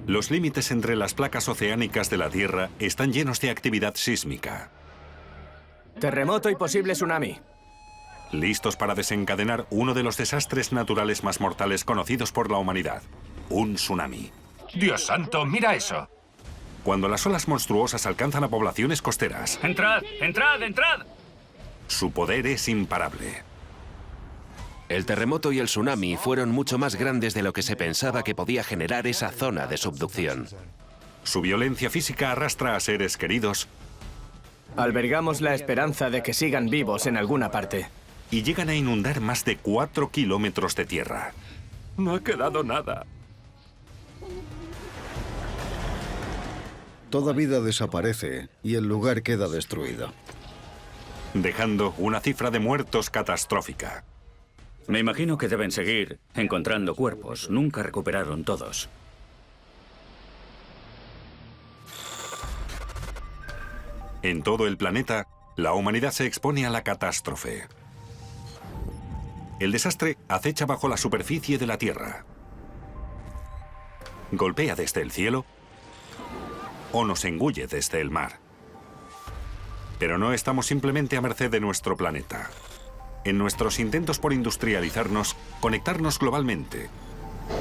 Los límites entre las placas oceánicas de la Tierra están llenos de actividad sísmica. Terremoto y posible tsunami. Listos para desencadenar uno de los desastres naturales más mortales conocidos por la humanidad, un tsunami. ¡Dios santo, mira eso! Cuando las olas monstruosas alcanzan a poblaciones costeras, ¡Entrad, entrad, entrad! su poder es imparable. El terremoto y el tsunami fueron mucho más grandes de lo que se pensaba que podía generar esa zona de subducción. Su violencia física arrastra a seres queridos Albergamos la esperanza de que sigan vivos en alguna parte. y llegan a inundar más de 4 kilómetros de tierra. No ha quedado nada. Toda vida desaparece y el lugar queda destruido. Dejando una cifra de muertos catastrófica. Me imagino que deben seguir encontrando cuerpos. Nunca recuperaron todos. En todo el planeta, la humanidad se expone a la catástrofe. El desastre acecha bajo la superficie de la Tierra. Golpea desde el cielo o nos engulle desde el mar. Pero no estamos simplemente a merced de nuestro planeta. En nuestros intentos por industrializarnos, conectarnos globalmente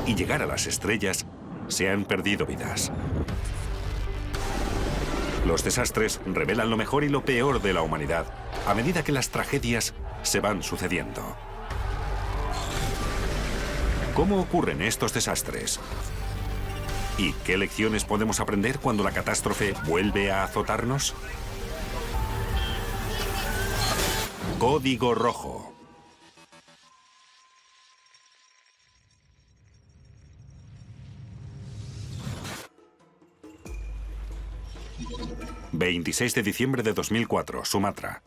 y llegar a las estrellas, se han perdido vidas. Los desastres revelan lo mejor y lo peor de la humanidad a medida que las tragedias se van sucediendo. ¿Cómo ocurren estos desastres? ¿Y qué lecciones podemos aprender cuando la catástrofe vuelve a azotarnos? Código Rojo. ...26 de diciembre de 2004, Sumatra.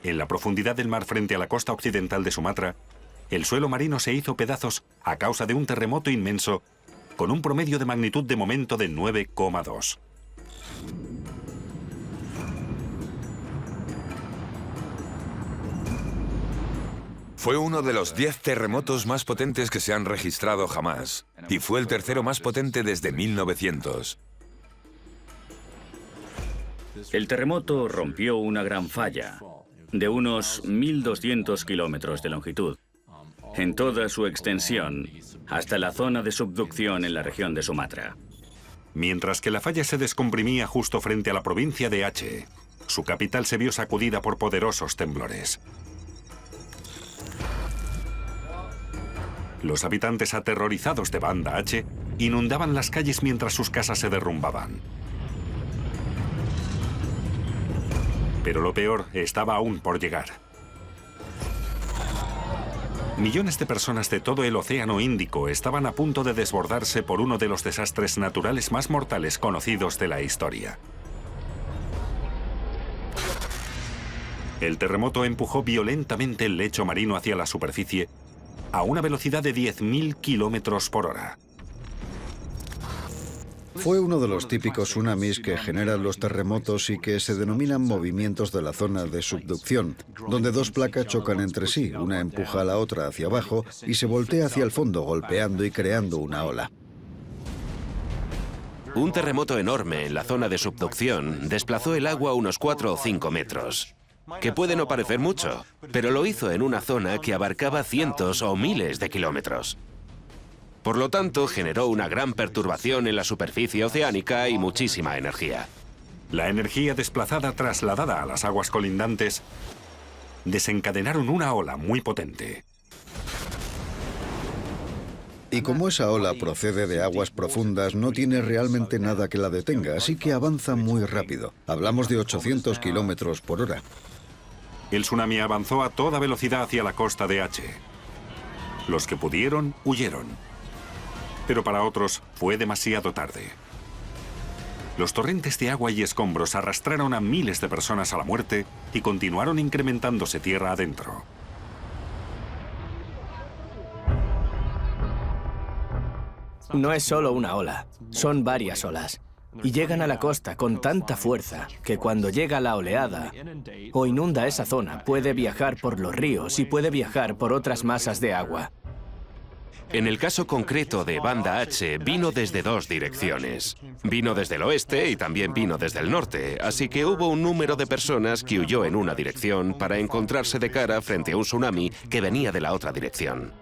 En la profundidad del mar frente a la costa occidental de Sumatra, el suelo marino se hizo pedazos a causa de un terremoto inmenso con un promedio de magnitud de momento de 9,2. Fue uno de los 10 terremotos más potentes que se han registrado jamás, y fue el tercero más potente desde 1900. El terremoto rompió una gran falla de unos 1.200 kilómetros de longitud, en toda su extensión, hasta la zona de subducción en la región de Sumatra. Mientras que la falla se descomprimía justo frente a la provincia de Aceh, su capital se vio sacudida por poderosos temblores. Los habitantes aterrorizados de Banda Aceh inundaban las calles mientras sus casas se derrumbaban. Pero lo peor estaba aún por llegar. Millones de personas de todo el Océano Índico estaban a punto de desbordarse por uno de los desastres naturales más mortales conocidos de la historia. El terremoto empujó violentamente el lecho marino hacia la superficie a una velocidad de 10.000 kilómetros por hora. Fue uno de los típicos tsunamis que generan los terremotos y que se denominan movimientos de la zona de subducción, donde dos placas chocan entre sí, una empuja a la otra hacia abajo y se voltea hacia el fondo, golpeando y creando una ola. Un terremoto enorme en la zona de subducción desplazó el agua unos 4 o 5 metros. Que puede no parecer mucho, pero lo hizo en una zona que abarcaba cientos o miles de kilómetros. Por lo tanto, generó una gran perturbación en la superficie oceánica y muchísima energía. La energía desplazada trasladada a las aguas colindantes desencadenaron una ola muy potente. Y como esa ola procede de aguas profundas, no tiene realmente nada que la detenga, así que avanza muy rápido. Hablamos de 800 kilómetros por hora. El tsunami avanzó a toda velocidad hacia la costa de Aceh. Los que pudieron, huyeron. Pero para otros fue demasiado tarde. Los torrentes de agua y escombros arrastraron a miles de personas a la muerte y continuaron incrementándose tierra adentro. No es solo una ola, son varias olas. Y llegan a la costa con tanta fuerza que cuando llega la oleada o inunda esa zona puede viajar por los ríos y puede viajar por otras masas de agua. En el caso concreto de Banda H, vino desde dos direcciones. Vino desde el oeste y también vino desde el norte, así que hubo un número de personas que huyó en una dirección para encontrarse de cara frente a un tsunami que venía de la otra dirección.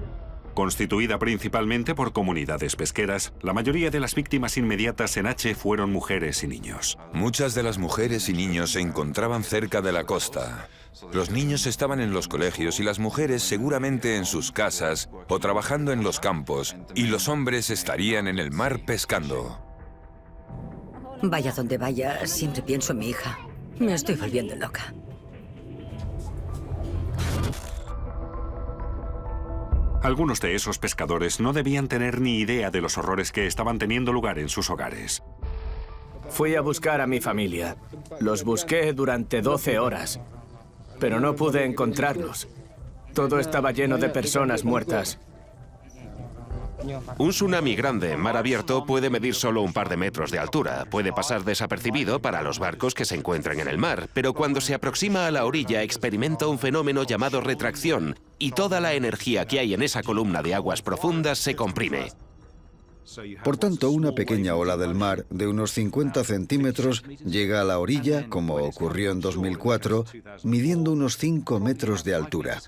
Constituida principalmente por comunidades pesqueras, la mayoría de las víctimas inmediatas en H fueron mujeres y niños. Muchas de las mujeres y niños se encontraban cerca de la costa. Los niños estaban en los colegios y las mujeres seguramente en sus casas o trabajando en los campos, y los hombres estarían en el mar pescando. Vaya donde vaya, siempre pienso en mi hija. Me estoy volviendo loca. Algunos de esos pescadores no debían tener ni idea de los horrores que estaban teniendo lugar en sus hogares. Fui a buscar a mi familia. Los busqué durante 12 horas, pero no pude encontrarlos. Todo estaba lleno de personas muertas. Un tsunami grande en mar abierto puede medir solo un par de metros de altura. Puede pasar desapercibido para los barcos que se encuentran en el mar, pero cuando se aproxima a la orilla experimenta un fenómeno llamado retracción y toda la energía que hay en esa columna de aguas profundas se comprime. Por tanto, una pequeña ola del mar de unos 50 centímetros llega a la orilla, como ocurrió en 2004, midiendo unos 5 metros de altura.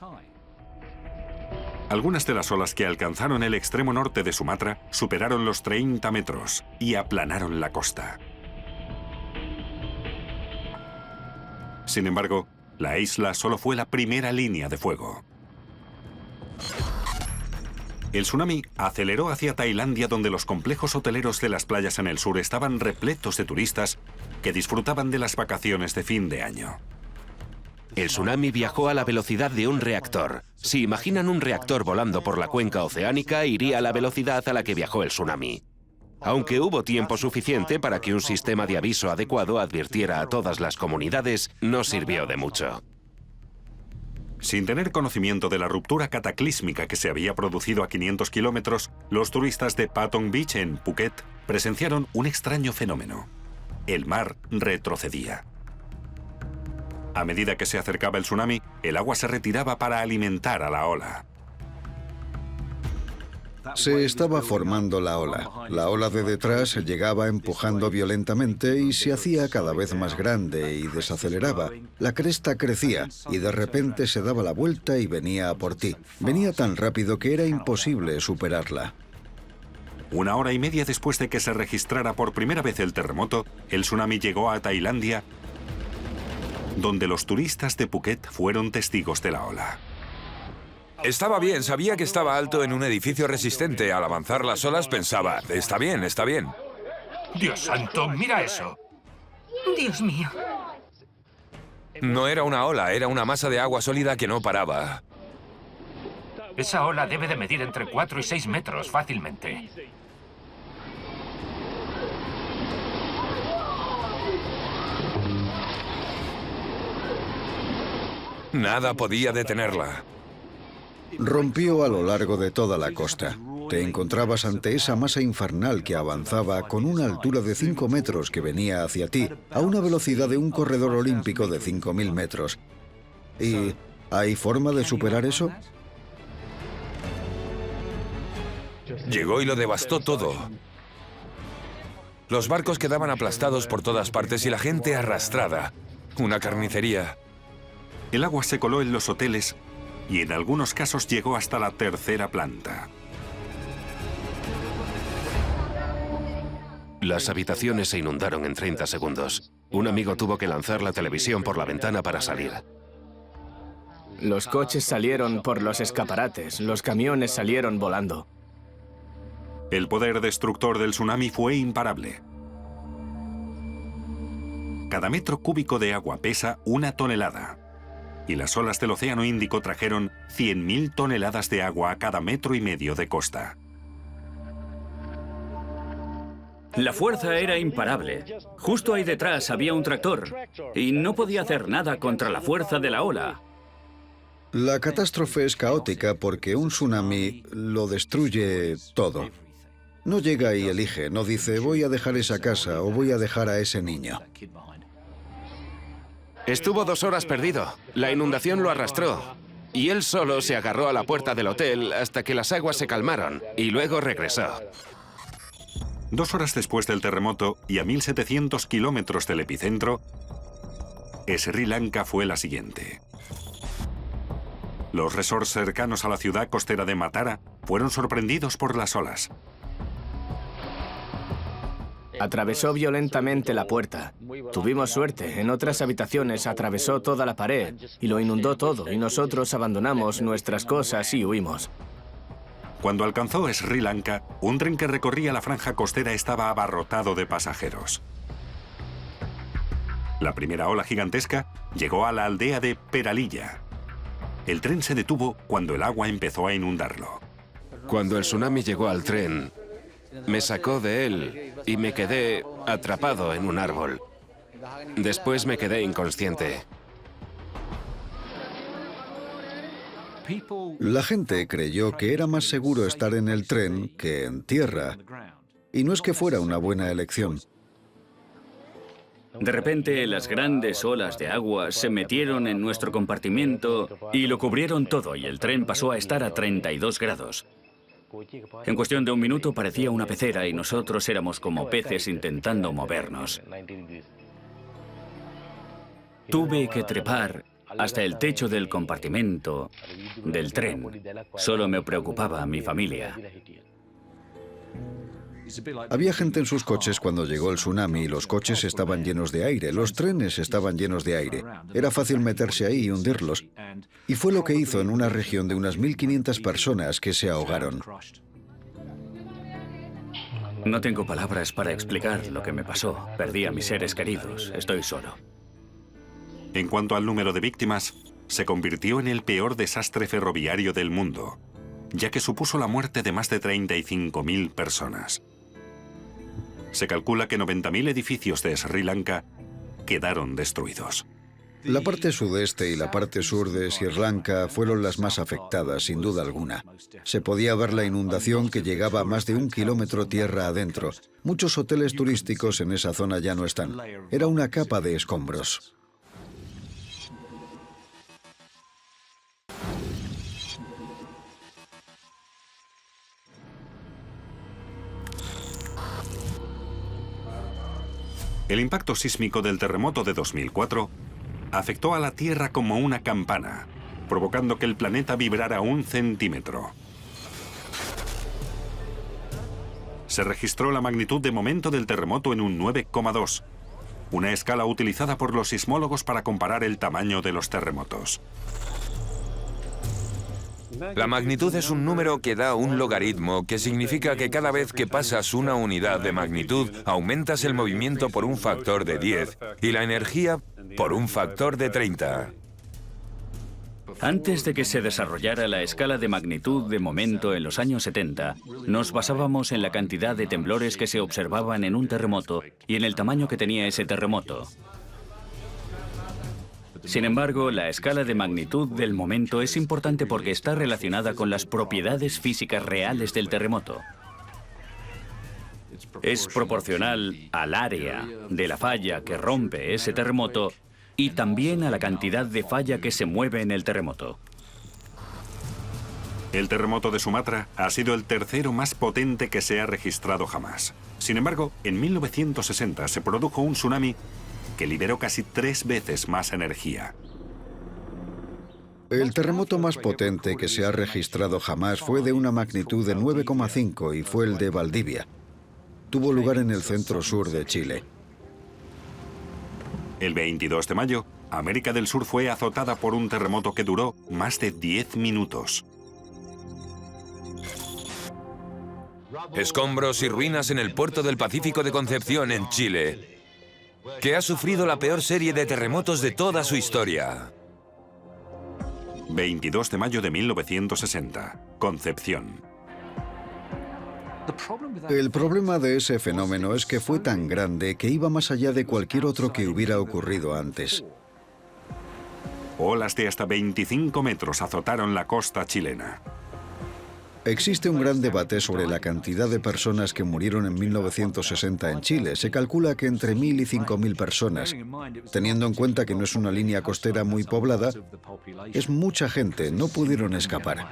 Algunas de las olas que alcanzaron el extremo norte de Sumatra superaron los 30 metros y aplanaron la costa. Sin embargo, la isla solo fue la primera línea de fuego. El tsunami aceleró hacia Tailandia, donde los complejos hoteleros de las playas en el sur estaban repletos de turistas que disfrutaban de las vacaciones de fin de año. El tsunami viajó a la velocidad de un reactor. Si imaginan un reactor volando por la cuenca oceánica, iría a la velocidad a la que viajó el tsunami. Aunque hubo tiempo suficiente para que un sistema de aviso adecuado advirtiera a todas las comunidades, no sirvió de mucho. Sin tener conocimiento de la ruptura cataclísmica que se había producido a 500 kilómetros, los turistas de Patong Beach en Phuket presenciaron un extraño fenómeno. El mar retrocedía. A medida que se acercaba el tsunami, el agua se retiraba para alimentar a la ola. Se estaba formando la ola. La ola de detrás llegaba empujando violentamente y se hacía cada vez más grande y desaceleraba. La cresta crecía y de repente se daba la vuelta y venía a por ti. Venía tan rápido que era imposible superarla. 1 hora y media después de que se registrara por primera vez el terremoto, el tsunami llegó a Tailandia, donde los turistas de Phuket fueron testigos de la ola. Estaba bien, sabía que estaba alto en un edificio resistente. Al avanzar las olas pensaba, está bien, está bien. Dios santo, mira eso. Dios mío. No era una ola, era una masa de agua sólida que no paraba. Esa ola debe de medir entre 4 y 6 metros fácilmente. Nada podía detenerla. Rompió a lo largo de toda la costa. Te encontrabas ante esa masa infernal que avanzaba con una altura de 5 metros que venía hacia ti, a una velocidad de un corredor olímpico de 5.000 metros. ¿Y hay forma de superar eso? Llegó y lo devastó todo. Los barcos quedaban aplastados por todas partes y la gente arrastrada. Una carnicería. El agua se coló en los hoteles y en algunos casos llegó hasta la 3ª planta. Las habitaciones se inundaron en 30 segundos. Un amigo tuvo que lanzar la televisión por la ventana para salir. Los coches salieron por los escaparates, los camiones salieron volando. El poder destructor del tsunami fue imparable. Cada metro cúbico de agua pesa 1 tonelada. Y las olas del Océano Índico trajeron 100.000 toneladas de agua a cada 1,5 metros de costa. La fuerza era imparable. Justo ahí detrás había un tractor y no podía hacer nada contra la fuerza de la ola. La catástrofe es caótica porque un tsunami lo destruye todo. No llega y elige, no dice voy a dejar esa casa o voy a dejar a ese niño. Estuvo 2 horas perdido. La inundación lo arrastró. y él solo se agarró a la puerta del hotel hasta que las aguas se calmaron y luego regresó. 2 horas después del terremoto y a 1.700 kilómetros del epicentro, Sri Lanka fue la siguiente. Los resorts cercanos a la ciudad costera de Matara fueron sorprendidos por las olas. Atravesó violentamente la puerta. Tuvimos suerte. En otras habitaciones atravesó toda la pared y lo inundó todo, y nosotros abandonamos nuestras cosas y huimos. Cuando alcanzó Sri Lanka, un tren que recorría la franja costera estaba abarrotado de pasajeros. La primera ola gigantesca llegó a la aldea de Peralilla. El tren se detuvo cuando el agua empezó a inundarlo. Cuando el tsunami llegó al tren, me sacó de él y me quedé atrapado en un árbol. Después me quedé inconsciente. La gente creyó que era más seguro estar en el tren que en tierra, y no es que fuera una buena elección. De repente, las grandes olas de agua se metieron en nuestro compartimento y lo cubrieron todo, y el tren pasó a estar a 32 grados. En cuestión de un minuto parecía una pecera y nosotros éramos como peces intentando movernos. Tuve que trepar hasta el techo del compartimento del tren. Solo me preocupaba mi familia. Había gente en sus coches cuando llegó el tsunami y los coches estaban llenos de aire, los trenes estaban llenos de aire. Era fácil meterse ahí y hundirlos. Y fue lo que hizo en una región de unas 1.500 personas que se ahogaron. No tengo palabras para explicar lo que me pasó. Perdí a mis seres queridos. Estoy solo. En cuanto al número de víctimas, se convirtió en el peor desastre ferroviario del mundo, ya que supuso la muerte de más de 35.000 personas. Se calcula que 90.000 edificios de Sri Lanka quedaron destruidos. La parte sudeste y la parte sur de Sri Lanka fueron las más afectadas, sin duda alguna. Se podía ver la inundación que llegaba a más de 1 kilómetro tierra adentro. Muchos hoteles turísticos en esa zona ya no están. Era una capa de escombros. El impacto sísmico del terremoto de 2004 afectó a la Tierra como una campana, provocando que el planeta vibrara 1 centímetro. Se registró la magnitud de momento del terremoto en un 9,2, una escala utilizada por los sismólogos para comparar el tamaño de los terremotos. La magnitud es un número que da un logaritmo, que significa que cada vez que pasas una unidad de magnitud, aumentas el movimiento por un factor de 10 y la energía por un factor de 30. Antes de que se desarrollara la escala de magnitud de momento en los años 70, nos basábamos en la cantidad de temblores que se observaban en un terremoto y en el tamaño que tenía ese terremoto. Sin embargo, la escala de magnitud del momento es importante porque está relacionada con las propiedades físicas reales del terremoto. Es proporcional al área de la falla que rompe ese terremoto y también a la cantidad de falla que se mueve en el terremoto. El terremoto de Sumatra ha sido el tercero más potente que se ha registrado jamás. Sin embargo, en 1960 se produjo un tsunami que liberó casi 3 veces más energía. El terremoto más potente que se ha registrado jamás fue de una magnitud de 9,5 y fue el de Valdivia. Tuvo lugar en el centro-sur de Chile. El 22 de mayo, América del Sur fue azotada por un terremoto que duró más de 10 minutos. Escombros y ruinas en el puerto del Pacífico de Concepción, en Chile, que ha sufrido la peor serie de terremotos de toda su historia. 22 de mayo de 1960, Concepción. El problema de ese fenómeno es que fue tan grande que iba más allá de cualquier otro que hubiera ocurrido antes. Olas de hasta 25 metros azotaron la costa chilena. Existe un gran debate sobre la cantidad de personas que murieron en 1960 en Chile. Se calcula que entre 1.000 y 5.000 personas. Teniendo en cuenta que no es una línea costera muy poblada, es mucha gente, no pudieron escapar.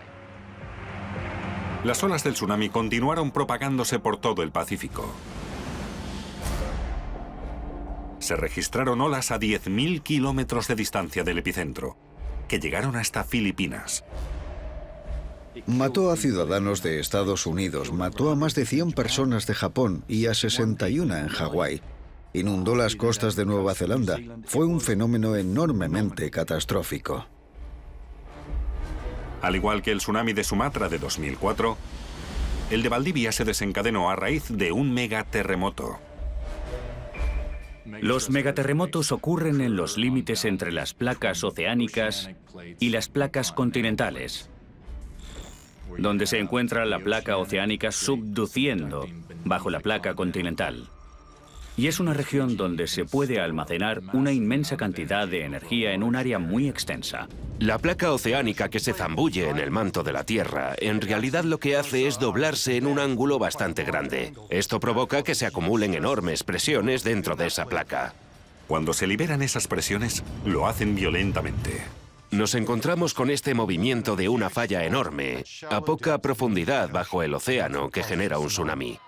Las olas del tsunami continuaron propagándose por todo el Pacífico. Se registraron olas a 10.000 kilómetros de distancia del epicentro, que llegaron hasta Filipinas. Mató a ciudadanos de Estados Unidos, mató a más de 100 personas de Japón y a 61 en Hawái. Inundó las costas de Nueva Zelanda. Fue un fenómeno enormemente catastrófico. Al igual que el tsunami de Sumatra de 2004, el de Valdivia se desencadenó a raíz de un megaterremoto. Los megaterremotos ocurren en los límites entre las placas oceánicas y las placas continentales, donde se encuentra la placa oceánica subduciendo bajo la placa continental. Y es una región donde se puede almacenar una inmensa cantidad de energía en un área muy extensa. La placa oceánica que se zambulle en el manto de la Tierra, en realidad lo que hace es doblarse en un ángulo bastante grande. Esto provoca que se acumulen enormes presiones dentro de esa placa. Cuando se liberan esas presiones, lo hacen violentamente. Nos encontramos con este movimiento de una falla enorme, a poca profundidad bajo el océano, que genera un tsunami.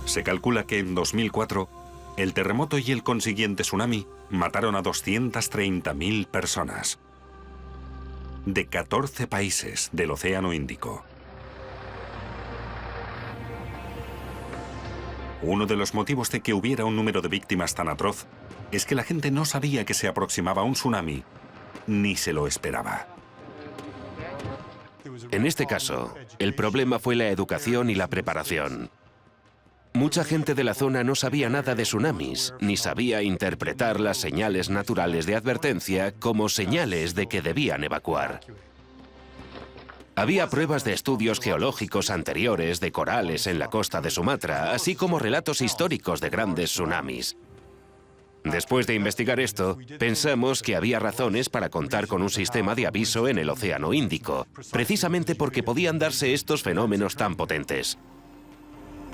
Se calcula que en 2004, el terremoto y el consiguiente tsunami mataron a 230.000 personas de 14 países del Océano Índico. Uno de los motivos de que hubiera un número de víctimas tan atroz es que la gente no sabía que se aproximaba un tsunami, ni se lo esperaba. En este caso, el problema fue la educación y la preparación. Mucha gente de la zona no sabía nada de tsunamis, ni sabía interpretar las señales naturales de advertencia como señales de que debían evacuar. Había pruebas de estudios geológicos anteriores de corales en la costa de Sumatra, así como relatos históricos de grandes tsunamis. Después de investigar esto, pensamos que había razones para contar con un sistema de aviso en el Océano Índico, precisamente porque podían darse estos fenómenos tan potentes.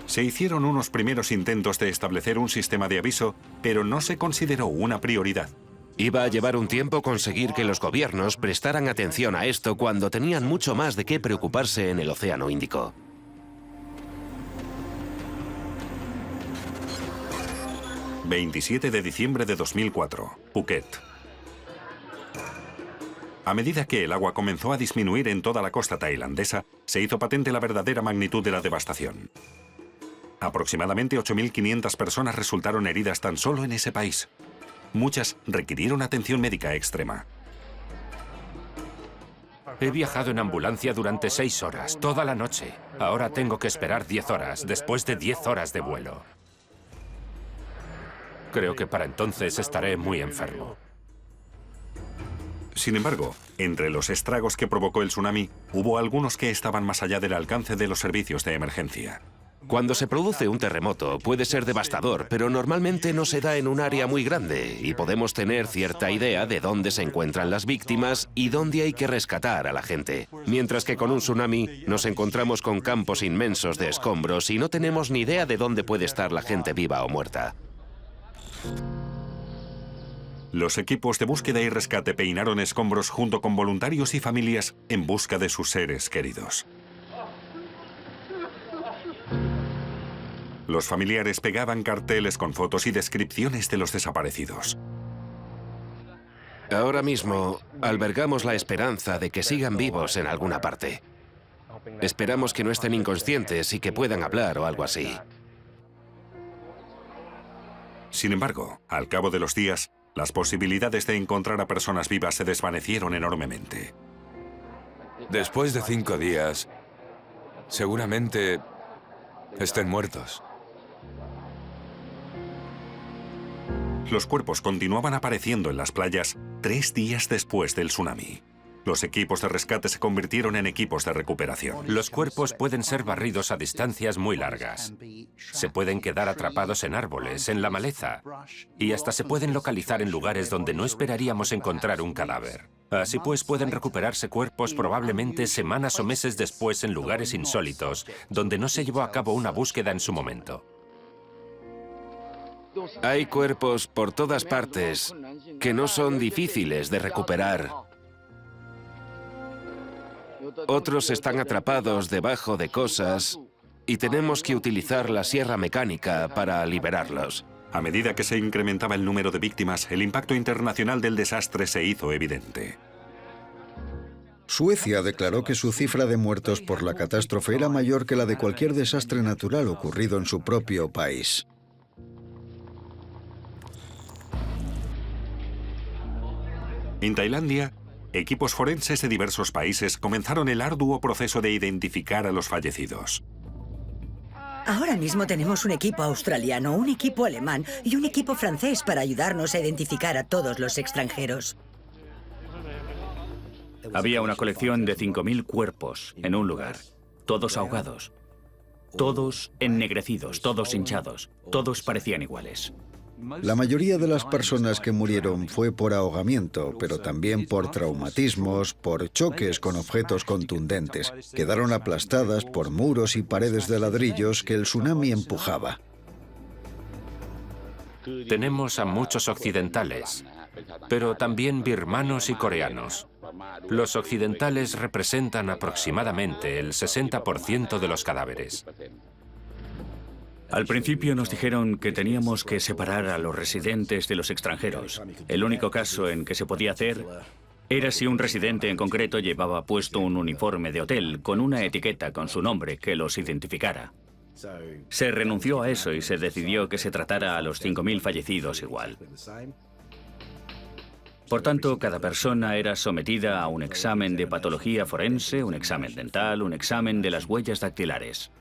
Se hicieron unos primeros intentos de establecer un sistema de aviso, pero no se consideró una prioridad. Iba a llevar un tiempo conseguir que los gobiernos prestaran atención a esto cuando tenían mucho más de qué preocuparse en el Océano Índico. ...27 de diciembre de 2004, Phuket. A medida que el agua comenzó a disminuir en toda la costa tailandesa, se hizo patente la verdadera magnitud de la devastación. Aproximadamente 8.500 personas resultaron heridas tan solo en ese país. Muchas requirieron atención médica extrema. He viajado en ambulancia durante 6 horas, toda la noche. Ahora tengo que esperar 10 horas, después de 10 horas de vuelo. Creo que para entonces estaré muy enfermo. Sin embargo, entre los estragos que provocó el tsunami, hubo algunos que estaban más allá del alcance de los servicios de emergencia. Cuando se produce un terremoto puede ser devastador, pero normalmente no se da en un área muy grande y podemos tener cierta idea de dónde se encuentran las víctimas y dónde hay que rescatar a la gente. Mientras que con un tsunami nos encontramos con campos inmensos de escombros y no tenemos ni idea de dónde puede estar la gente viva o muerta. Los equipos de búsqueda y rescate peinaron escombros junto con voluntarios y familias en busca de sus seres queridos. Los familiares pegaban carteles con fotos y descripciones de los desaparecidos. Ahora mismo albergamos la esperanza de que sigan vivos en alguna parte. Esperamos que no estén inconscientes y que puedan hablar o algo así. Sin embargo, al cabo de los días, las posibilidades de encontrar a personas vivas se desvanecieron enormemente. Después de 5 días, seguramente estén muertos. Los cuerpos continuaban apareciendo en las playas 3 días después del tsunami. Los equipos de rescate se convirtieron en equipos de recuperación. Los cuerpos pueden ser barridos a distancias muy largas. Se pueden quedar atrapados en árboles, en la maleza, y hasta se pueden localizar en lugares donde no esperaríamos encontrar un cadáver. Así pues, pueden recuperarse cuerpos probablemente semanas o meses después en lugares insólitos, donde no se llevó a cabo una búsqueda en su momento. Hay cuerpos por todas partes que no son difíciles de recuperar. Otros están atrapados debajo de cosas y tenemos que utilizar la sierra mecánica para liberarlos. A medida que se incrementaba el número de víctimas, el impacto internacional del desastre se hizo evidente. Suecia declaró que su cifra de muertos por la catástrofe era mayor que la de cualquier desastre natural ocurrido en su propio país. En Tailandia, equipos forenses de diversos países comenzaron el arduo proceso de identificar a los fallecidos. Ahora mismo tenemos un equipo australiano, un equipo alemán y un equipo francés para ayudarnos a identificar a todos los extranjeros. Había una colección de 5.000 cuerpos en un lugar, todos ahogados, todos ennegrecidos, todos hinchados, todos parecían iguales. La mayoría de las personas que murieron fue por ahogamiento, pero también por traumatismos, por choques con objetos contundentes. Quedaron aplastadas por muros y paredes de ladrillos que el tsunami empujaba. Tenemos a muchos occidentales, pero también birmanos y coreanos. Los occidentales representan aproximadamente el 60% de los cadáveres. Al principio nos dijeron que teníamos que separar a los residentes de los extranjeros. El único caso en que se podía hacer era si un residente en concreto llevaba puesto un uniforme de hotel con una etiqueta con su nombre que los identificara. Se renunció a eso y se decidió que se tratara a los 5.000 fallecidos igual. Por tanto, cada persona era sometida a un examen de patología forense, un examen dental, un examen de las huellas dactilares.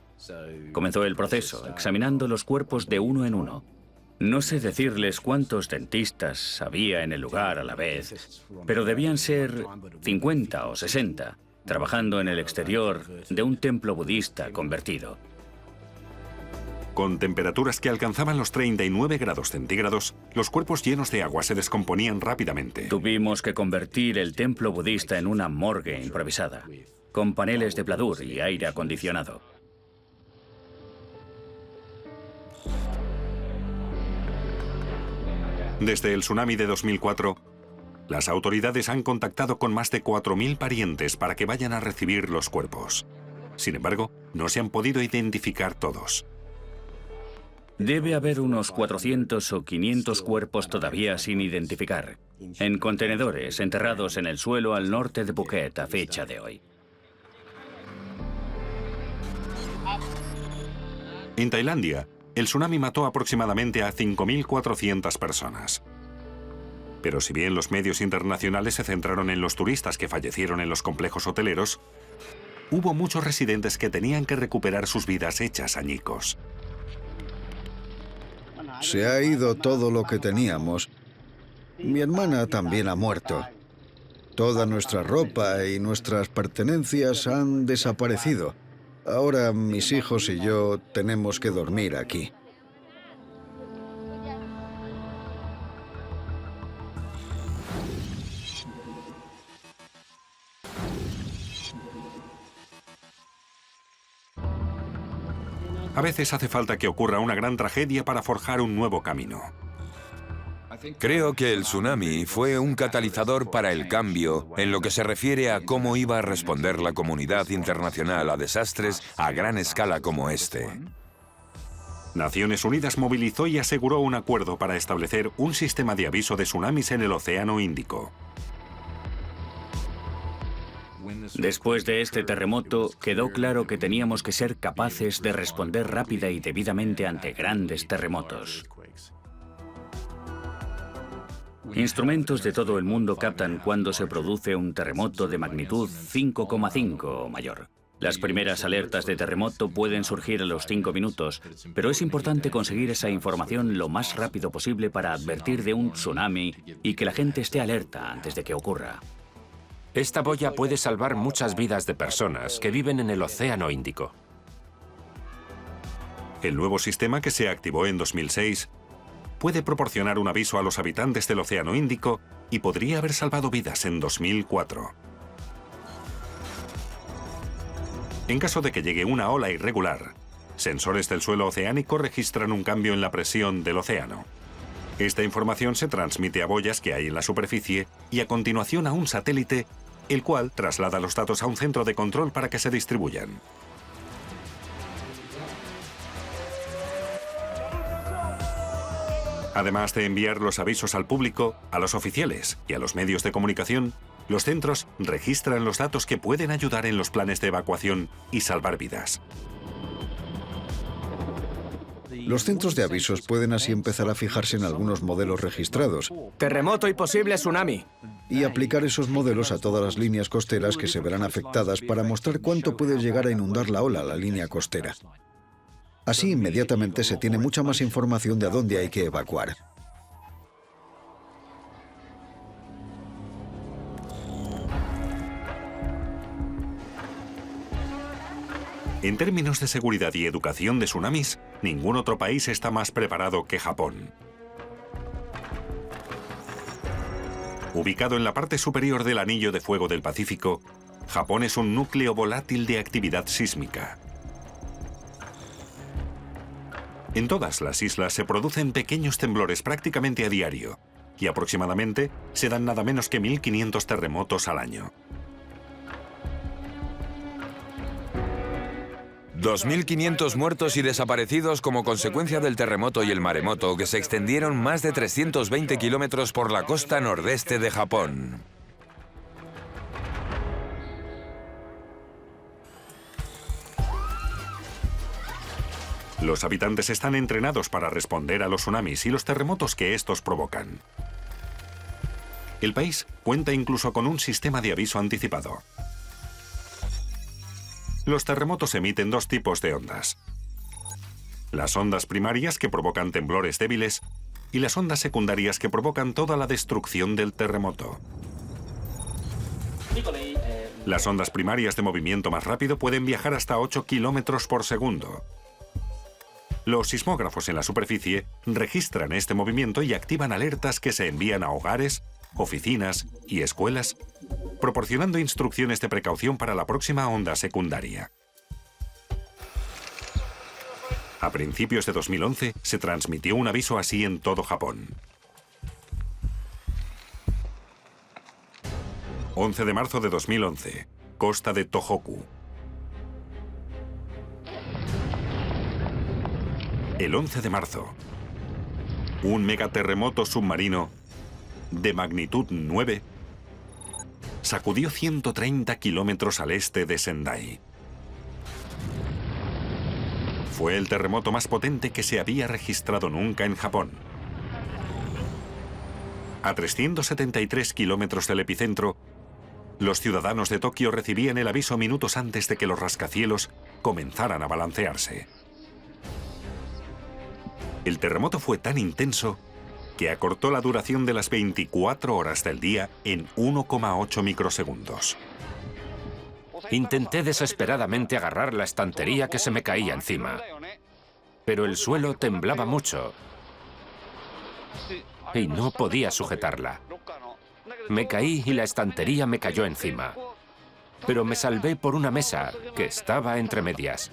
Comenzó el proceso, examinando los cuerpos de uno en uno. No sé decirles cuántos dentistas había en el lugar a la vez, pero debían ser 50 o 60, trabajando en el exterior de un templo budista convertido. Con temperaturas que alcanzaban los 39 grados centígrados, los cuerpos llenos de agua se descomponían rápidamente. Tuvimos que convertir el templo budista en una morgue improvisada, con paneles de pladur y aire acondicionado. Desde el tsunami de 2004, las autoridades han contactado con más de 4.000 parientes para que vayan a recibir los cuerpos. Sin embargo, no se han podido identificar todos. Debe haber unos 400 o 500 cuerpos todavía sin identificar, en contenedores enterrados en el suelo al norte de Phuket a fecha de hoy. En Tailandia, el tsunami mató aproximadamente a 5.400 personas. Pero si bien los medios internacionales se centraron en los turistas que fallecieron en los complejos hoteleros, hubo muchos residentes que tenían que recuperar sus vidas hechas añicos. Se ha ido todo lo que teníamos. Mi hermana también ha muerto. Toda nuestra ropa y nuestras pertenencias han desaparecido. Ahora mis hijos y yo tenemos que dormir aquí. A veces hace falta que ocurra una gran tragedia para forjar un nuevo camino. Creo que el tsunami fue un catalizador para el cambio en lo que se refiere a cómo iba a responder la comunidad internacional a desastres a gran escala como este. Naciones Unidas movilizó y aseguró un acuerdo para establecer un sistema de aviso de tsunamis en el Océano Índico. Después de este terremoto, quedó claro que teníamos que ser capaces de responder rápida y debidamente ante grandes terremotos. Instrumentos de todo el mundo captan cuando se produce un terremoto de magnitud 5,5 o mayor. Las primeras alertas de terremoto pueden surgir a los 5 minutos, pero es importante conseguir esa información lo más rápido posible para advertir de un tsunami y que la gente esté alerta antes de que ocurra. Esta boya puede salvar muchas vidas de personas que viven en el Océano Índico. El nuevo sistema, que se activó en 2006, puede proporcionar un aviso a los habitantes del Océano Índico y podría haber salvado vidas en 2004. En caso de que llegue una ola irregular, sensores del suelo oceánico registran un cambio en la presión del océano. Esta información se transmite a boyas que hay en la superficie y a continuación a un satélite, el cual traslada los datos a un centro de control para que se distribuyan. Además de enviar los avisos al público, a los oficiales y a los medios de comunicación, los centros registran los datos que pueden ayudar en los planes de evacuación y salvar vidas. Los centros de avisos pueden así empezar a fijarse en algunos modelos registrados Terremoto y posible tsunami. y aplicar esos modelos a todas las líneas costeras que se verán afectadas para mostrar cuánto puede llegar a inundar la ola la línea costera. Así inmediatamente se tiene mucha más información de a dónde hay que evacuar. En términos de seguridad y educación de tsunamis, ningún otro país está más preparado que Japón. Ubicado en la parte superior del anillo de fuego del Pacífico, Japón es un núcleo volátil de actividad sísmica. En todas las islas se producen pequeños temblores prácticamente a diario, y aproximadamente se dan nada menos que 1.500 terremotos al año. 2.500 muertos y desaparecidos como consecuencia del terremoto y el maremoto, que se extendieron más de 320 kilómetros por la costa nordeste de Japón. Los habitantes están entrenados para responder a los tsunamis y los terremotos que estos provocan. El país cuenta incluso con un sistema de aviso anticipado. Los terremotos emiten dos tipos de ondas: las ondas primarias, que provocan temblores débiles, y las ondas secundarias, que provocan toda la destrucción del terremoto. Las ondas primarias de movimiento más rápido pueden viajar hasta 8 kilómetros por segundo. Los sismógrafos en la superficie registran este movimiento y activan alertas que se envían a hogares, oficinas y escuelas, proporcionando instrucciones de precaución para la próxima onda secundaria. A principios de 2011 se transmitió un aviso así en todo Japón. 11 de marzo de 2011, costa de Tohoku. El 11 de marzo, un megaterremoto submarino de magnitud 9 sacudió 130 kilómetros al este de Sendai. Fue el terremoto más potente que se había registrado nunca en Japón. A 373 kilómetros del epicentro, los ciudadanos de Tokio recibían el aviso minutos antes de que los rascacielos comenzaran a balancearse. El terremoto fue tan intenso que acortó la duración de las 24 horas del día en 1,8 microsegundos. Intenté desesperadamente agarrar la estantería que se me caía encima, pero el suelo temblaba mucho y no podía sujetarla. Me caí y la estantería me cayó encima, pero me salvé por una mesa que estaba entre medias.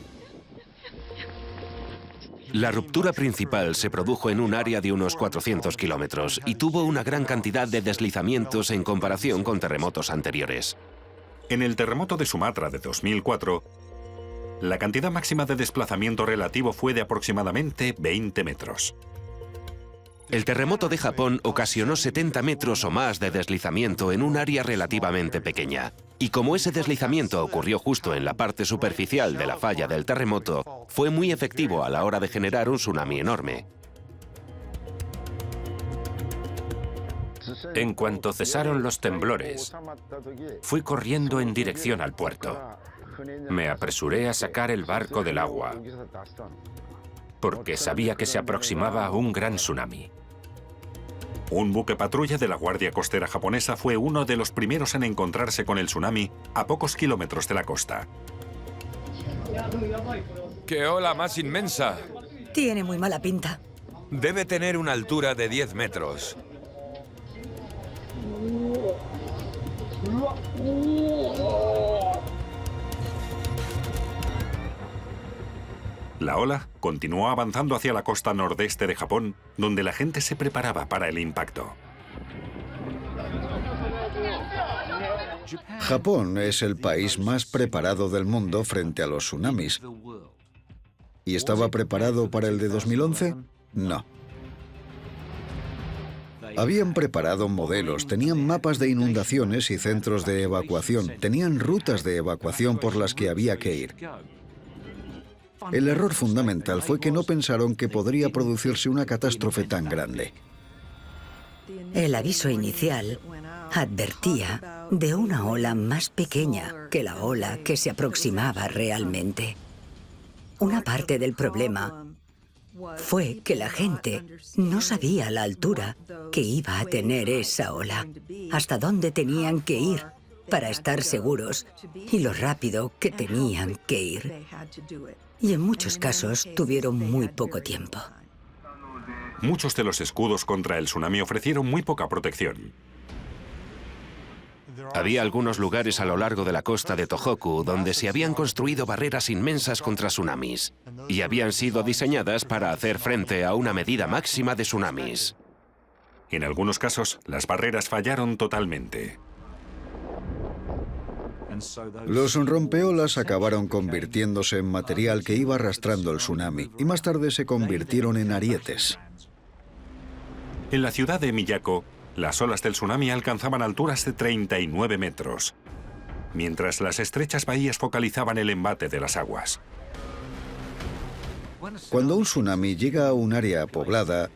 La ruptura principal se produjo en un área de unos 400 kilómetros y tuvo una gran cantidad de deslizamientos en comparación con terremotos anteriores. En el terremoto de Sumatra de 2004, la cantidad máxima de desplazamiento relativo fue de aproximadamente 20 metros. El terremoto de Japón ocasionó 70 metros o más de deslizamiento en un área relativamente pequeña. Y como ese deslizamiento ocurrió justo en la parte superficial de la falla del terremoto, fue muy efectivo a la hora de generar un tsunami enorme. En cuanto cesaron los temblores, fui corriendo en dirección al puerto. Me apresuré a sacar el barco del agua, porque sabía que se aproximaba un gran tsunami. Un buque patrulla de la Guardia Costera japonesa fue uno de los primeros en encontrarse con el tsunami a pocos kilómetros de la costa. ¡Qué ola más inmensa! Tiene muy mala pinta. Debe tener una altura de 10 metros. La ola continuó avanzando hacia la costa nordeste de Japón, donde la gente se preparaba para el impacto. Japón es el país más preparado del mundo frente a los tsunamis. ¿Y estaba preparado para el de 2011? No. Habían preparado modelos, tenían mapas de inundaciones y centros de evacuación, tenían rutas de evacuación por las que había que ir. El error fundamental fue que no pensaron que podría producirse una catástrofe tan grande. El aviso inicial advertía de una ola más pequeña que la ola que se aproximaba realmente. Una parte del problema fue que la gente no sabía la altura que iba a tener esa ola, hasta dónde tenían que ir para estar seguros y lo rápido que tenían que ir. Y en muchos casos tuvieron muy poco tiempo. Muchos de los escudos contra el tsunami ofrecieron muy poca protección. Había algunos lugares a lo largo de la costa de Tohoku donde se habían construido barreras inmensas contra tsunamis y habían sido diseñadas para hacer frente a una medida máxima de tsunamis. En algunos casos, las barreras fallaron totalmente. Los rompeolas acabaron convirtiéndose en material que iba arrastrando el tsunami y más tarde se convirtieron en arietes. En la ciudad de Miyako, las olas del tsunami alcanzaban alturas de 39 metros, mientras las estrechas bahías focalizaban el embate de las aguas. Cuando un tsunami llega a un área poblada,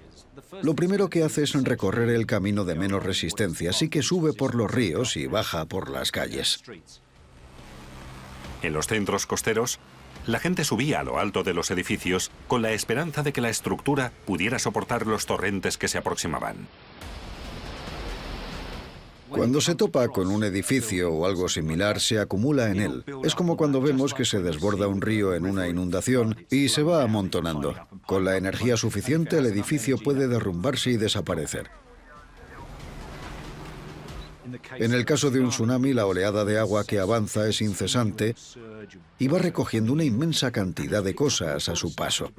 lo primero que hace es recorrer el camino de menos resistencia, así que sube por los ríos y baja por las calles. En los centros costeros, la gente subía a lo alto de los edificios con la esperanza de que la estructura pudiera soportar los torrentes que se aproximaban. Cuando se topa con un edificio o algo similar, se acumula en él. Es como cuando vemos que se desborda un río en una inundación y se va amontonando. Con la energía suficiente, el edificio puede derrumbarse y desaparecer. En el caso de un tsunami, la oleada de agua que avanza es incesante y va recogiendo una inmensa cantidad de cosas a su paso.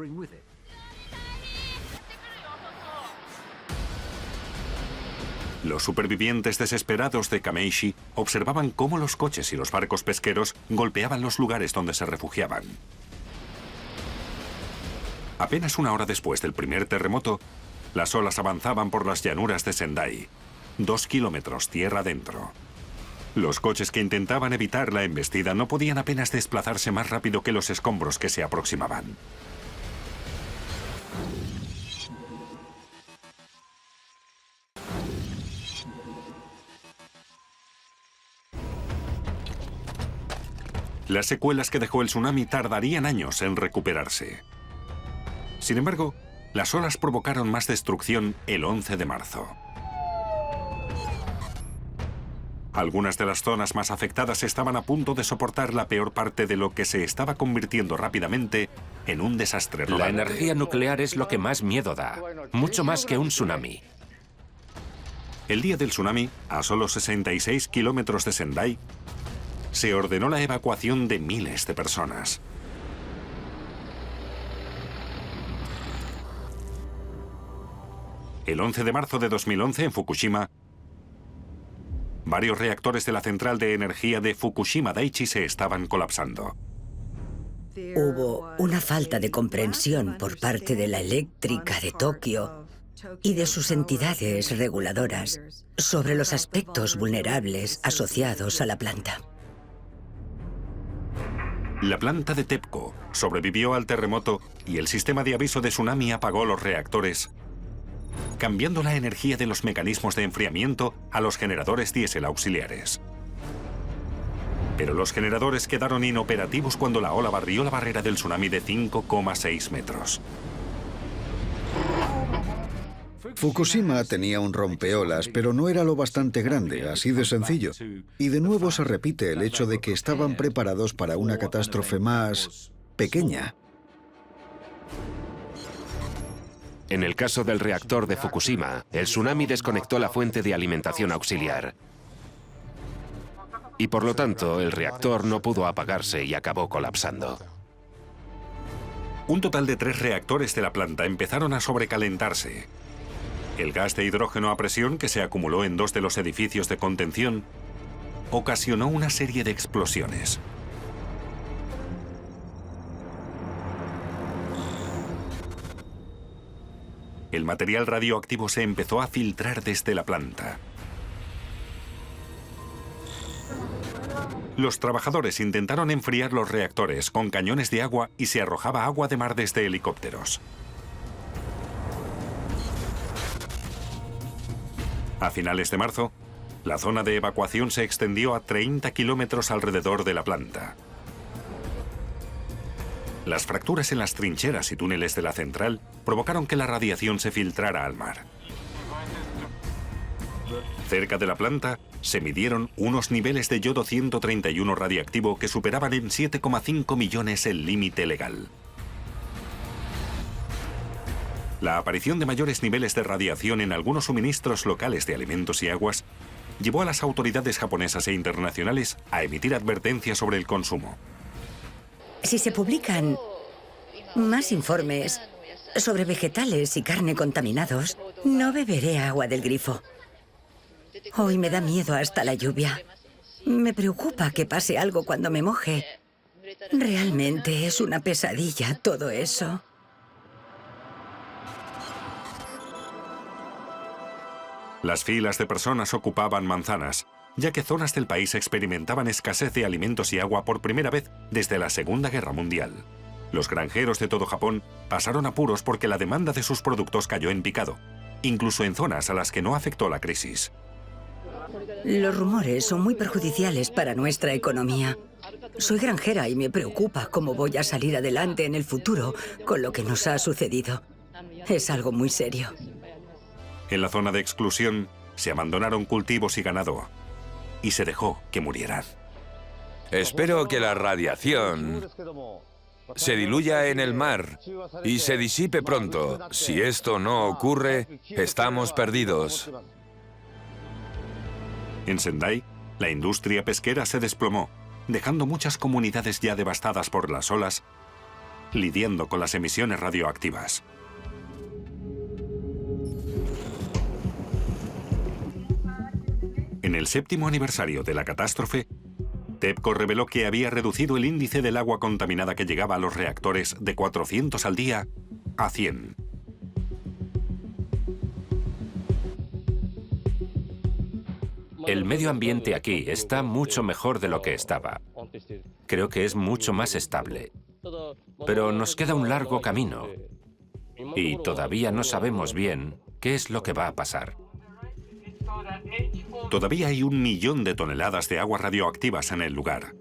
Los supervivientes desesperados de Kameishi observaban cómo los coches y los barcos pesqueros golpeaban los lugares donde se refugiaban. Apenas una hora después del primer terremoto, las olas avanzaban por las llanuras de Sendai, 2 kilómetros tierra adentro. Los coches que intentaban evitar la embestida no podían apenas desplazarse más rápido que los escombros que se aproximaban. Las secuelas que dejó el tsunami tardarían años en recuperarse. Sin embargo, las olas provocaron más destrucción el 11 de marzo. Algunas de las zonas más afectadas estaban a punto de soportar la peor parte de lo que se estaba convirtiendo rápidamente en un desastre rodante. La energía nuclear es lo que más miedo da, mucho más que un tsunami. El día del tsunami, a solo 66 kilómetros de Sendai, se ordenó la evacuación de miles de personas. El 11 de marzo de 2011, en Fukushima, varios reactores de la central de energía de Fukushima Daiichi se estaban colapsando. Hubo una falta de comprensión por parte de la eléctrica de Tokio y de sus entidades reguladoras sobre los aspectos vulnerables asociados a la planta. La planta de TEPCO sobrevivió al terremoto y el sistema de aviso de tsunami apagó los reactores, cambiando la energía de los mecanismos de enfriamiento a los generadores diésel auxiliares. Pero los generadores quedaron inoperativos cuando la ola barrió la barrera del tsunami de 5,6 metros. Fukushima tenía un rompeolas, pero no era lo bastante grande, así de sencillo. Y de nuevo se repite el hecho de que estaban preparados para una catástrofe más pequeña. En el caso del reactor de Fukushima, el tsunami desconectó la fuente de alimentación auxiliar. Y por lo tanto, el reactor no pudo apagarse y acabó colapsando. Un total de 3 reactores de la planta empezaron a sobrecalentarse. El gas de hidrógeno a presión que se acumuló en 2 de los edificios de contención ocasionó una serie de explosiones. El material radioactivo se empezó a filtrar desde la planta. Los trabajadores intentaron enfriar los reactores con cañones de agua y se arrojaba agua de mar desde helicópteros. A finales de marzo, la zona de evacuación se extendió a 30 kilómetros alrededor de la planta. Las fracturas en las trincheras y túneles de la central provocaron que la radiación se filtrara al mar. Cerca de la planta se midieron unos niveles de yodo 131 radiactivo que superaban en 7,5 millones el límite legal. La aparición de mayores niveles de radiación en algunos suministros locales de alimentos y aguas llevó a las autoridades japonesas e internacionales a emitir advertencias sobre el consumo. Si se publican más informes sobre vegetales y carne contaminados, no beberé agua del grifo. Hoy me da miedo hasta la lluvia. Me preocupa que pase algo cuando me moje. Realmente es una pesadilla todo eso. Las filas de personas ocupaban manzanas, ya que zonas del país experimentaban escasez de alimentos y agua por primera vez desde la Segunda Guerra Mundial. Los granjeros de todo Japón pasaron apuros porque la demanda de sus productos cayó en picado, incluso en zonas a las que no afectó la crisis. Los rumores son muy perjudiciales para nuestra economía. Soy granjera y me preocupa cómo voy a salir adelante en el futuro con lo que nos ha sucedido. Es algo muy serio. En la zona de exclusión se abandonaron cultivos y ganado y se dejó que murieran. Espero que la radiación se diluya en el mar y se disipe pronto. Si esto no ocurre, estamos perdidos. En Sendai, la industria pesquera se desplomó, dejando muchas comunidades ya devastadas por las olas, lidiando con las emisiones radioactivas. En el 7º aniversario de la catástrofe, TEPCO reveló que había reducido el índice del agua contaminada que llegaba a los reactores de 400 al día a 100. El medio ambiente aquí está mucho mejor de lo que estaba. Creo que es mucho más estable. Pero nos queda un largo camino. Y todavía no sabemos bien qué es lo que va a pasar. Todavía hay 1 millón de toneladas de aguas radioactivas en el lugar,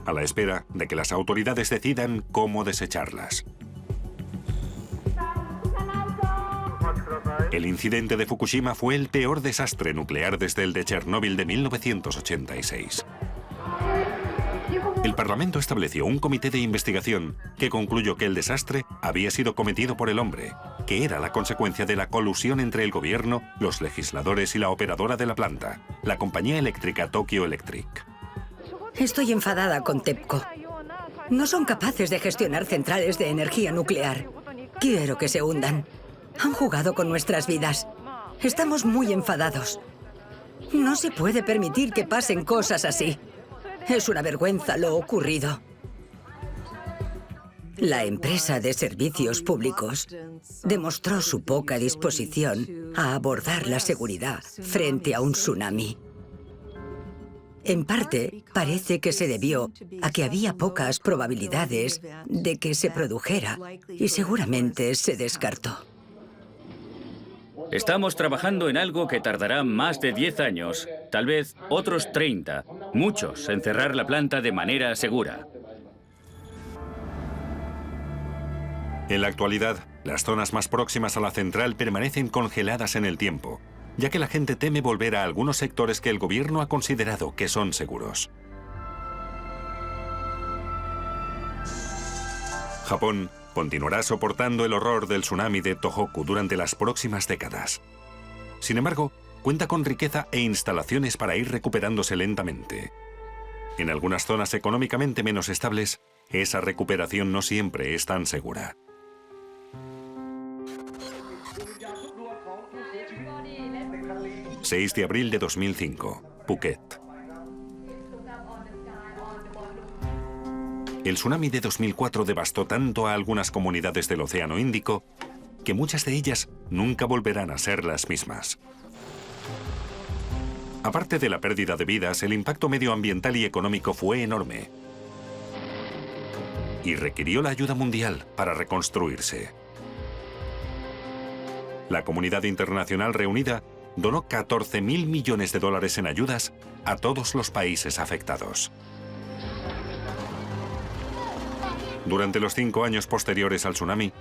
a la espera de que las autoridades decidan cómo desecharlas. El incidente de Fukushima fue el peor desastre nuclear desde el de Chernóbil de 1986. El Parlamento estableció un comité de investigación que concluyó que el desastre había sido cometido por el hombre, que era la consecuencia de la colusión entre el gobierno, los legisladores y la operadora de la planta, la compañía eléctrica Tokyo Electric. Estoy enfadada con TEPCO. No son capaces de gestionar centrales de energía nuclear. Quiero que se hundan. Han jugado con nuestras vidas. Estamos muy enfadados. No se puede permitir que pasen cosas así. Es una vergüenza lo ocurrido. La empresa de servicios públicos demostró su poca disposición a abordar la seguridad frente a un tsunami. En parte, parece que se debió a que había pocas probabilidades de que se produjera y seguramente se descartó. Estamos trabajando en algo que tardará más de 10 años, tal vez otros 30, muchos, en cerrar la planta de manera segura. En la actualidad, Las zonas más próximas a la central permanecen congeladas en el tiempo, ya que la gente teme volver a algunos sectores que el gobierno ha considerado que son seguros. Japón continuará soportando el horror del tsunami de Tohoku durante las próximas décadas. Sin embargo, cuenta con riqueza e instalaciones para ir recuperándose lentamente. En algunas zonas económicamente menos estables, esa recuperación no siempre es tan segura. ...6 de abril de 2005, Phuket. El tsunami de 2004 devastó tanto a algunas comunidades del Océano Índico que muchas de ellas nunca volverán a ser las mismas. Aparte de la pérdida de vidas, el impacto medioambiental y económico fue enorme y requirió la ayuda mundial para reconstruirse. La comunidad internacional reunida donó 14.000 millones de dólares en ayudas a todos los países afectados. Durante los 5 años posteriores al tsunami,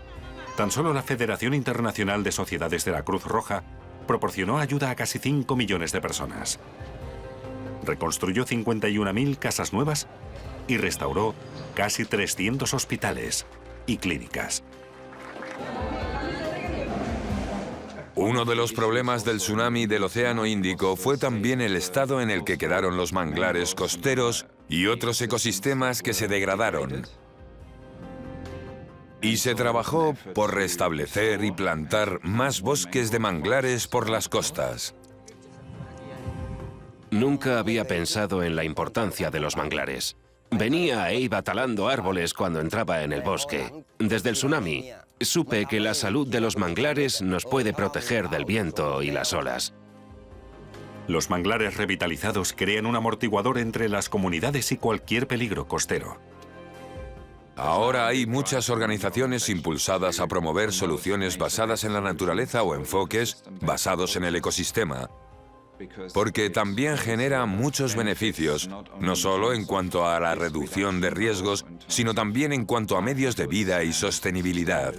tan solo la Federación Internacional de Sociedades de la Cruz Roja proporcionó ayuda a casi 5 millones de personas. Reconstruyó 51.000 casas nuevas y restauró casi 300 hospitales y clínicas. Uno de los problemas del tsunami del Océano Índico fue también el estado en el que quedaron los manglares costeros y otros ecosistemas que se degradaron. Y se trabajó por restablecer y plantar más bosques de manglares por las costas. Nunca había pensado en la importancia de los manglares. Venía e iba talando árboles cuando entraba en el bosque. Desde el tsunami, supe que la salud de los manglares nos puede proteger del viento y las olas. Los manglares revitalizados crean un amortiguador entre las comunidades y cualquier peligro costero. Ahora hay muchas organizaciones impulsadas a promover soluciones basadas en la naturaleza o enfoques basados en el ecosistema, porque también genera muchos beneficios, no solo en cuanto a la reducción de riesgos, sino también en cuanto a medios de vida y sostenibilidad.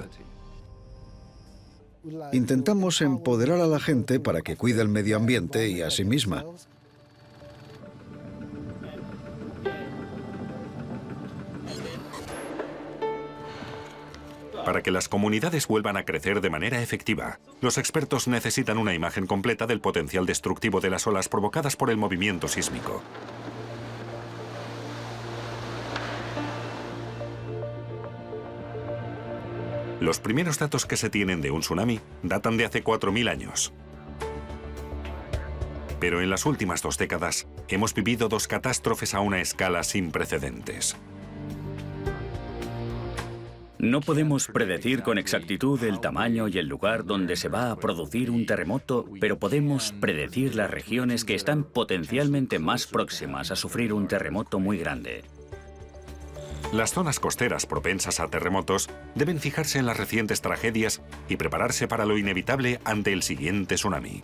Intentamos empoderar a la gente para que cuide el medio ambiente y a sí misma. Para que las comunidades vuelvan a crecer de manera efectiva, los expertos necesitan una imagen completa del potencial destructivo de las olas provocadas por el movimiento sísmico. Los primeros datos que se tienen de un tsunami datan de hace 4.000 años. Pero en las últimas 2 décadas hemos vivido 2 catástrofes a una escala sin precedentes. No podemos predecir con exactitud el tamaño y el lugar donde se va a producir un terremoto, pero podemos predecir las regiones que están potencialmente más próximas a sufrir un terremoto muy grande. Las zonas costeras propensas a terremotos deben fijarse en las recientes tragedias y prepararse para lo inevitable ante el siguiente tsunami.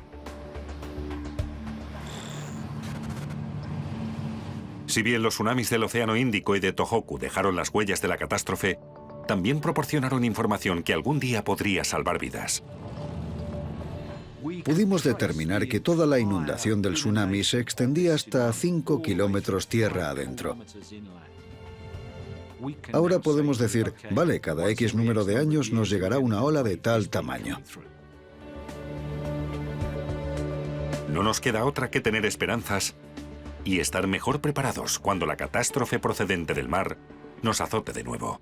Si bien los tsunamis del Océano Índico y de Tohoku dejaron las huellas de la catástrofe, también proporcionaron información que algún día podría salvar vidas. Pudimos determinar que toda la inundación del tsunami se extendía hasta 5 kilómetros tierra adentro. Ahora podemos decir, vale, cada X número de años nos llegará una ola de tal tamaño. No nos queda otra que tener esperanzas y estar mejor preparados cuando la catástrofe procedente del mar nos azote de nuevo.